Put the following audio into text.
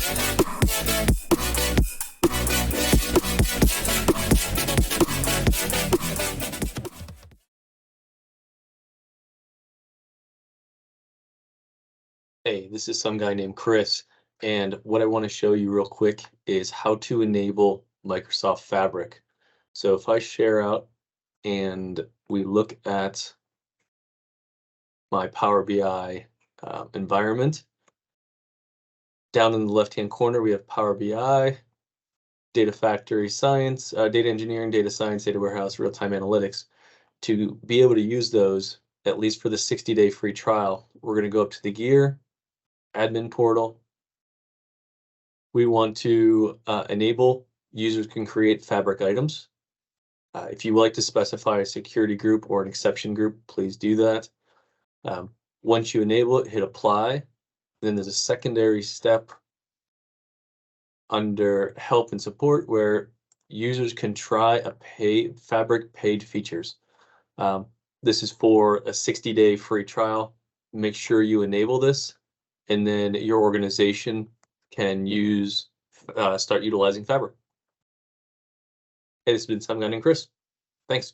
Hey, this is some guy named Chris, and what I want to show you real quick is how to enable Microsoft Fabric. So if I share out and we look at my Power BI environment, down in the left-hand corner, we have Power BI, Data Factory Science, Data Engineering, Data Science, Data Warehouse, Real-Time Analytics. To be able to use those, at least for the 60-day free trial, we're going to go up to the gear, admin portal. We want to enable users can create Fabric items. If you would like to specify a security group or an exception group, please do that. Once you enable it, hit apply. Then there's a secondary step under help and support where users can try Fabric paid features. This is for a 60-day free trial. Make sure you enable this, and then your organization can start utilizing Fabric. Hey, this has been Some Guy Named Chris. Thanks.